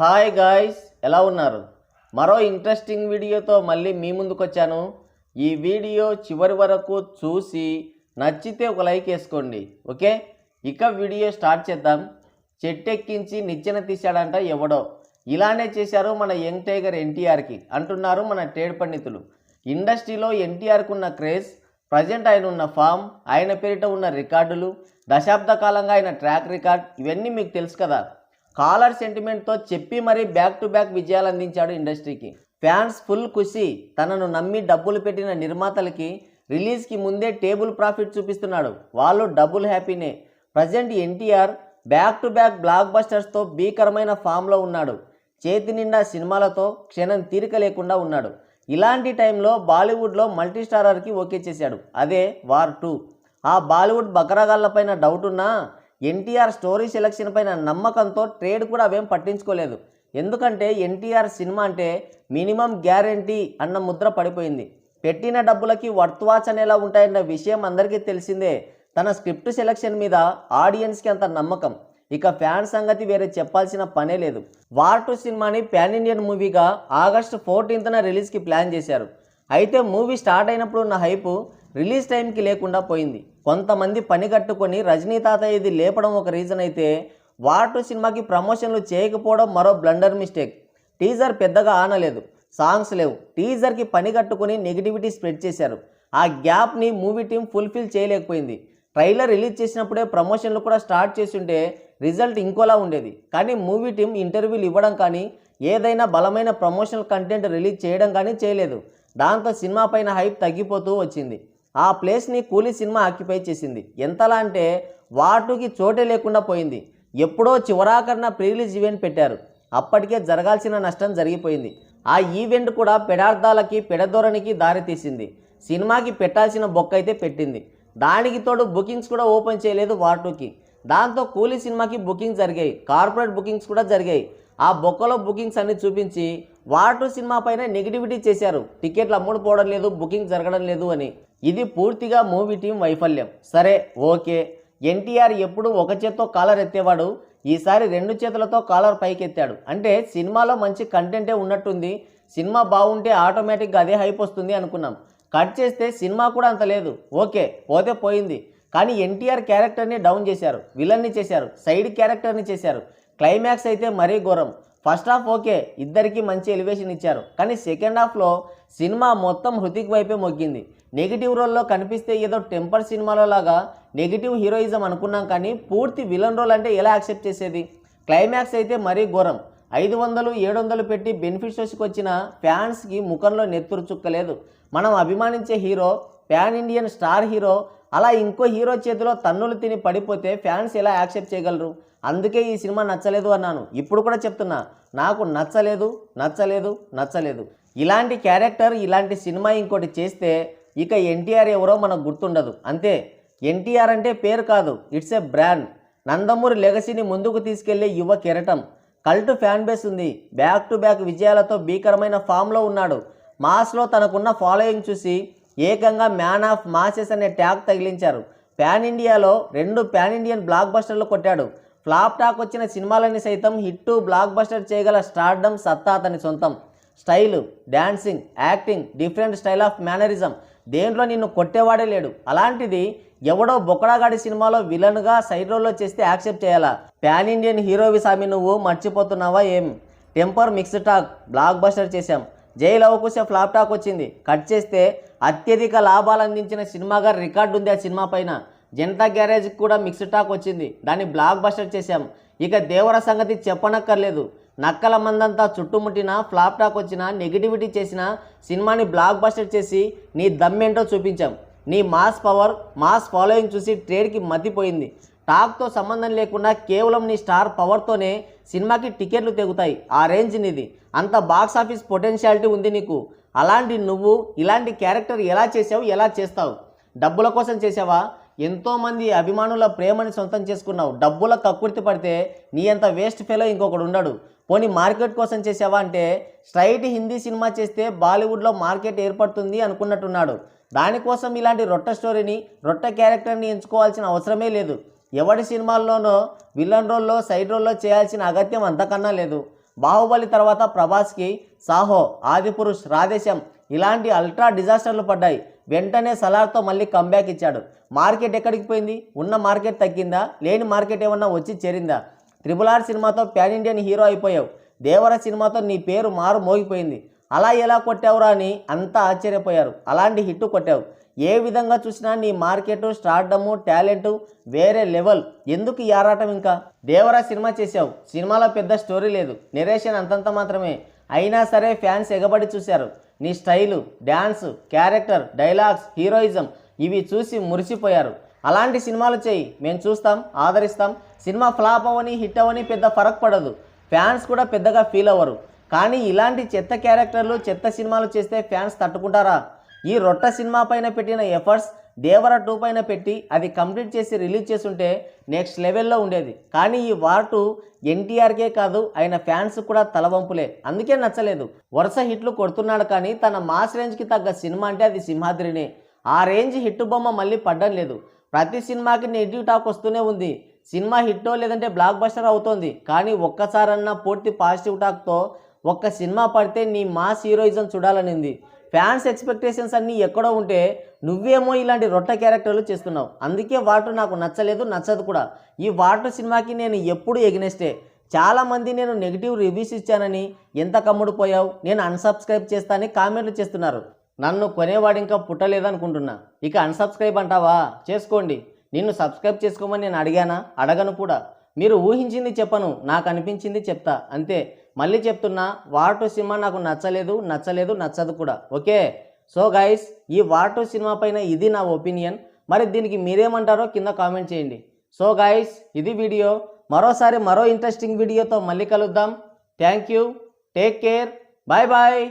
Hi guys, ఎలా ఉన్నారు? మరో ఇంట్రెస్టింగ్ వీడియోతో మళ్ళీ మీ ముందుకు వచ్చాను. ఈ వీడియో చివరి వరకు చూసి నచ్చితే ఒక లైక్ వేసుకోండి. ఓకే, ఇక వీడియో స్టార్ట్ చేద్దాం. చెట్టెక్కించి నిచ్చెన తీశాడంట ఎవడో. ఇలానే చేశారు మన యంగ్ టైగర్ ఎన్టీఆర్కి అంటున్నారు మన ట్రేడ్ పండితులు. ఇండస్ట్రీలో ఎన్టీఆర్కు ఉన్న క్రేజ్, ప్రజెంట్ ఆయన ఉన్న ఫామ్, ఆయన పేరిట ఉన్న రికార్డులు, దశాబ్ద కాలంగా ఆయన ట్రాక్ రికార్డ్, ఇవన్నీ మీకు తెలుసు కదా. కాలర్ సెంటిమెంట్తో చెప్పి మరీ బ్యాక్ టు బ్యాక్ విజయాలు అందించాడు ఇండస్ట్రీకి. ఫ్యాన్స్ ఫుల్ ఖుషి. తనను నమ్మి డబ్బులు పెట్టిన నిర్మాతలకి రిలీజ్కి ముందే టేబుల్ ప్రాఫిట్ చూపిస్తున్నాడు. వాళ్ళు డబుల్ హ్యాపీనే. Present NTR back to back block బస్టర్స్తో భీకరమైన ఫామ్లో ఉన్నాడు. చేతి నిండా సినిమాలతో క్షణం తీరిక లేకుండా ఉన్నాడు. ఇలాంటి టైంలో బాలీవుడ్లో మల్టీ స్టారర్కి ఓకే చేశాడు. అదే వార్ 2. ఆ బాలీవుడ్ బకరాగాళ్లపైన డౌట్ ఉన్నా ఎన్టీఆర్ స్టోరీ సెలెక్షన్ పైన నమ్మకంతో ట్రేడ్ కూడా అవేం పట్టించుకోలేదు. ఎందుకంటే ఎన్టీఆర్ సినిమా అంటే మినిమం గ్యారంటీ అన్న ముద్ర పడిపోయింది. పెట్టిన డబ్బులకి వర్త్ వాచ్ అనేలా ఉంటాయన్న విషయం అందరికీ తెలిసిందే. తన స్క్రిప్ట్ సెలెక్షన్ మీద ఆడియన్స్కి అంత నమ్మకం. ఇక ఫ్యాన్స్ సంగతి వేరే చెప్పాల్సిన పనే లేదు. వార్ 2 సినిమాని పాన్ ఇండియన్ మూవీగా ఆగస్టు 14న రిలీజ్కి ప్లాన్ చేశారు. అయితే మూవీ స్టార్ట్ అయినప్పుడు ఉన్న హైపు రిలీజ్ టైంకి లేకుండా పోయింది. కొంతమంది పని కట్టుకొని రజనీ తాతయ్య ఇది లేపడం ఒక రీజన్ అయితే, వార్ 2 సినిమాకి ప్రమోషన్లు చేయకపోవడం మరో బ్లండర్ మిస్టేక్. టీజర్ పెద్దగా ఆనలేదు, సాంగ్స్ లేవు. టీజర్కి పని కట్టుకొని నెగిటివిటీ స్ప్రెడ్ చేశారు. ఆ గ్యాప్ని మూవీ టీం ఫుల్ఫిల్ చేయలేకపోయింది. ట్రైలర్ రిలీజ్ చేసినప్పుడే ప్రమోషన్లు కూడా స్టార్ట్ చేస్తుంటే రిజల్ట్ ఇంకోలా ఉండేది. కానీ మూవీ టీం ఇంటర్వ్యూలు ఇవ్వడం కానీ, ఏదైనా బలమైన ప్రమోషనల్ కంటెంట్ రిలీజ్ చేయడం కానీ చేయలేదు. దాంతో సినిమా పైన హైప్ తగ్గిపోతూ వచ్చింది. ఆ ప్లేస్ని కూలీ సినిమా ఆక్యుపై చేసింది. ఎంతలా అంటే వార్ 2కి చోటే లేకుండా పోయింది. ఎప్పుడో చివరాకరణ ప్రీ రిలీజ్ ఈవెంట్ పెట్టారు. అప్పటికే జరగాల్సిన నష్టం జరిగిపోయింది. ఆ ఈవెంట్ కూడా పెడార్థాలకి, పెడధోరణికి దారితీసింది. సినిమాకి పెట్టాల్సిన బొక్క అయితే పెట్టింది. దానికి తోడు బుకింగ్స్ కూడా ఓపెన్ చేయలేదు వార్ 2కి. దాంతో కూలీ సినిమాకి బుకింగ్స్ జరిగాయి, కార్పొరేట్ బుకింగ్స్ కూడా జరిగాయి. ఆ బొక్కలో బుకింగ్స్ అన్ని చూపించి వార్ 2 సినిమా పైన నెగిటివిటీ చేశారు. టికెట్లు అమ్ముడుపోవడం లేదు, బుకింగ్ జరగడం లేదు అని. ఇది పూర్తిగా మూవీ టీం వైఫల్యం. సరే, ఓకే, ఎన్టీఆర్ ఎప్పుడు ఒక చేత్తో కాలర్ ఎత్తేవాడు, ఈసారి 2 చేతులతో కాలర్ పైకెత్తాడు. అంటే సినిమాలో మంచి కంటెంటే ఉన్నట్టుంది. సినిమా బాగుంటే ఆటోమేటిక్గా అదే హైప్ వస్తుంది అనుకున్నాం. కట్ చేస్తే సినిమా కూడా అంత లేదు. ఓకే, పోతే పోయింది. కానీ ఎన్టీఆర్ క్యారెక్టర్ని డౌన్ చేశారు, విలన్ని చేశారు, సైడ్ క్యారెక్టర్ని చేశారు. క్లైమాక్స్ అయితే మరీ ఘోరం. ఫస్ట్ హాఫ్ ఓకే, ఇద్దరికి మంచి ఎలివేషన్ ఇచ్చారు. కానీ సెకండ్ హాఫ్లో సినిమా మొత్తం హృతిక్ వైపే మొగ్గింది. నెగిటివ్ రోల్లో కనిపిస్తే ఏదో టెంపర్ సినిమాలో లాగా నెగిటివ్ హీరోయిజం అనుకున్నాం, కానీ పూర్తి విలన్ రోల్ అంటే ఎలా యాక్సెప్ట్ చేసేది? క్లైమాక్స్ అయితే మరీ ఘోరం. 500, 700 పెట్టి బెనిఫిట్ షోస్కి వచ్చిన ఫ్యాన్స్కి ముఖంలో నెత్తురు చుక్కలేదు. మనం అభిమానించే hero, pan Indian star hero, అలా ఇంకో హీరో చేతిలో తన్నులు తిని పడిపోతే ఫ్యాన్స్ ఎలా యాక్సెప్ట్ చేయగలరు? అందుకే ఈ సినిమా నచ్చలేదు అన్నాను. ఇప్పుడు కూడా చెప్తున్నా, నాకు నచ్చలేదు నచ్చలేదు నచ్చలేదు. ఇలాంటి క్యారెక్టర్, ఇలాంటి సినిమా ఇంకోటి చేస్తే ఇక ఎన్టీఆర్ ఎవరో మనకు గుర్తుండదు. అంతే. ఎన్టీఆర్ అంటే పేరు కాదు, ఇట్స్ ఏ బ్రాండ్. నందమూరి లెగసీని ముందుకు తీసుకెళ్లే యువ కెరటం. కల్ట్ ఫ్యాన్ బేస్ ఉంది. బ్యాక్ టు బ్యాక్ విజయాలతో భీకరమైన ఫామ్లో ఉన్నాడు. మాస్లో తనకున్న ఫాలోయింగ్ చూసి ఏకంగా మ్యాన్ ఆఫ్ మాసెస్ అనే ట్యాగ్ తగిలించారు. పాన్ ఇండియాలో 2 పాన్ ఇండియన్ బ్లాక్ బస్టర్లు కొట్టాడు. ఫ్లాప్ టాక్ వచ్చిన సినిమాలని సైతం హిట్ బ్లాక్ బస్టర్ చేయగల స్టార్డమ్ సత్తా అతని సొంతం. Style, dancing, acting, different style of mannerism, దేంట్లో నిన్ను కొట్టేవాడే లేడు. అలాంటిది ఎవడో బొక్కడాగాడి సినిమాలో విలన్గా సైడ్ రోల్లో చేస్తే యాక్సెప్ట్ చేయాలా? పాన్ ఇండియన్ హీరోవి సామి, నువ్వు మర్చిపోతున్నావా ఏం? Temper mixed talk block buster చేశాం. జై లవకుశ ఫ్లాప్ టాక్ వచ్చింది. కట్ చేస్తే అత్యధిక లాభాలు అందించిన సినిమాగా రికార్డు ఉంది ఆ సినిమా పైన. జనతా గ్యారేజ్కి కూడా మిక్స్డ్ టాక్ వచ్చింది, దాన్ని బ్లాక్ బస్టర్ చేశాం. ఇక దేవర సంగతి చెప్పనక్కర్లేదు. నక్కల మందంతా చుట్టుముట్టిన, ఫ్లాప్ టాక్ వచ్చిన, నెగిటివిటీ చేసిన సినిమాని బ్లాక్ బస్టర్ చేసి నీ దమ్మేంటో చూపించాం. నీ మాస్ పవర్, మాస్ ఫాలోయింగ్ చూసి ట్రేడ్కి మతిపోయింది. టాక్తో సంబంధం లేకుండా కేవలం నీ స్టార్ పవర్తోనే సినిమాకి టికెట్లు తెగుతాయి. ఆ రేంజ్ నీది. అంత బాక్స్ ఆఫీస్ పొటెన్షియాలిటీ ఉంది నీకు. అలాంటి నువ్వు ఇలాంటి క్యారెక్టర్ ఎలా చేసావు, ఎలా చేస్తావు? డబ్బుల కోసం చేసావా? ఎంతోమంది అభిమానుల ప్రేమని సొంతం చేసుకున్నావు. డబ్బుల కక్కుర్తి పడితే నీ అంత వేస్ట్ ఫెలో ఇంకొకడు ఉండడు. పోనీ మార్కెట్ కోసం చేసావా అంటే స్ట్రైట్ హిందీ సినిమా చేస్తే బాలీవుడ్లో మార్కెట్ ఏర్పడుతుంది అనుకున్నట్టున్నాడు. దానికోసం ఇలాంటి రొట్ట స్టోరీని, రొట్ట క్యారెక్టర్ని ఎంచుకోవాల్సిన అవసరమే లేదు. ఎవడి సినిమాల్లోనో విలన్ రోల్లో, సైడ్ రోల్లో చేయాల్సిన అగత్యం అంతకన్నా లేదు. బాహుబలి తర్వాత ప్రభాస్కి సాహో, ఆదిపురుష్, రాధేశ్యామ్ ఇలాంటి అల్ట్రా డిజాస్టర్లు పడ్డాయి. వెంటనే సలార్తో మళ్ళీ కంబ్యాక్ ఇచ్చాడు. మార్కెట్ ఎక్కడికి పోయింది? ఉన్న మార్కెట్ తగ్గిందా? లేని మార్కెట్ ఏమన్నా వచ్చి చేరిందా? RRR సినిమాతో ప్యాన్ ఇండియన్ హీరో అయిపోయావు. దేవర సినిమాతో నీ పేరు మారు మోగిపోయింది. అలా ఎలా కొట్టావురా అని అంతా ఆశ్చర్యపోయారు. అలాంటి హిట్ కొట్టావు. ఏ విధంగా చూసినా నీ మార్కెట్, స్టార్డము, టాలెంటు వేరే లెవెల్. ఎందుకు ఈ ఆరాటం? ఇంకా దేవర సినిమా చేశావు. సినిమాలో పెద్ద స్టోరీ లేదు, నెరేషన్ అంతంత మాత్రమే. అయినా సరే ఫ్యాన్స్ ఎగబడి చూశారు. నీ style, dance, character, dialogues, heroism ఇవి చూసి మురిసిపోయారు. అలాంటి సినిమాలు చేయి, మేము చూస్తాం, ఆదరిస్తాం. సినిమా ఫ్లాప్ అవని హిట్ అవని పెద్ద ఫరక్ పడదు. ఫ్యాన్స్ కూడా పెద్దగా ఫీల్ అవ్వరు. కానీ ఇలాంటి చెత్త క్యారెక్టర్లు, చెత్త సినిమాలు చేస్తే ఫ్యాన్స్ తట్టుకుంటారా? ఈ రొట్ట సినిమా పైన పెట్టిన ఎఫర్ట్స్ దేవర 2 పైన పెట్టి అది కంప్లీట్ చేసి రిలీజ్ చేస్తుంటే నెక్స్ట్ లెవెల్లో ఉండేది. కానీ ఈ వార్ 2 ఎన్టీఆర్కే కాదు, ఆయన ఫ్యాన్స్ కూడా తలవంపులే. అందుకే నచ్చలేదు. వరుస హిట్లు కొడుతున్నాడు కానీ తన మాస్ రేంజ్కి తగ్గ సినిమా అంటే అది సింహాద్రినే. ఆ రేంజ్ హిట్ బొమ్మ మళ్ళీ పడ్డం లేదు. ప్రతి సినిమాకి నెగిటివ్ టాక్ వస్తూనే ఉంది. సినిమా హిట్టో లేదంటే బ్లాక్ బస్టర్ అవుతోంది. కానీ ఒక్కసారన్నా పూర్తి పాజిటివ్ టాక్తో ఒక్క సినిమా పడితే నీ మాస్ హీరోయిజం చూడాలనింది. ఫ్యాన్స్ ఎక్స్పెక్టేషన్స్ అన్నీ ఎక్కడో ఉంటే నువ్వేమో ఇలాంటి రొట్ట క్యారెక్టర్లు చేస్తున్నావు. అందుకే వాటు నాకు నచ్చలేదు, నచ్చదు కూడా. ఈ వాటు సినిమాకి నేను ఎప్పుడు ఎగ్నెస్టే. చాలామంది నేను నెగిటివ్ రివ్యూస్ ఇచ్చానని ఎంత కమ్ముడుపోయావు, నేను అన్సబ్స్క్రైబ్ చేస్తానని కామెంట్లు చేస్తున్నారు. నన్ను కొనేవాడు ఇంకా పుట్టలేదనుకుంటున్నా. ఇక అన్సబ్స్క్రైబ్ అంటావా? చేసుకోండి. నిన్ను సబ్స్క్రైబ్ చేసుకోమని నేను అడిగానా? అడగను కూడా. మీరు ఊహించింది చెప్పను, నాకు అనిపించింది చెప్తా అంతే. మళ్ళీ చెప్తున్నా, వార్ 2 సినిమా నాకు నచ్చలేదు, నచ్చదు కూడా. ఓకే. సో గైస్, ఈ వార్ 2 సినిమా పైన ఇది నా ఒపీనియన్. మరి దీనికి మీరేమంటారో కింద కామెంట్ చేయండి. సో గైస్, ఇది వీడియో. మరోసారి మరో ఇంట్రెస్టింగ్ వీడియోతో మళ్ళీ కలుద్దాం. Thank you, take care, bye bye.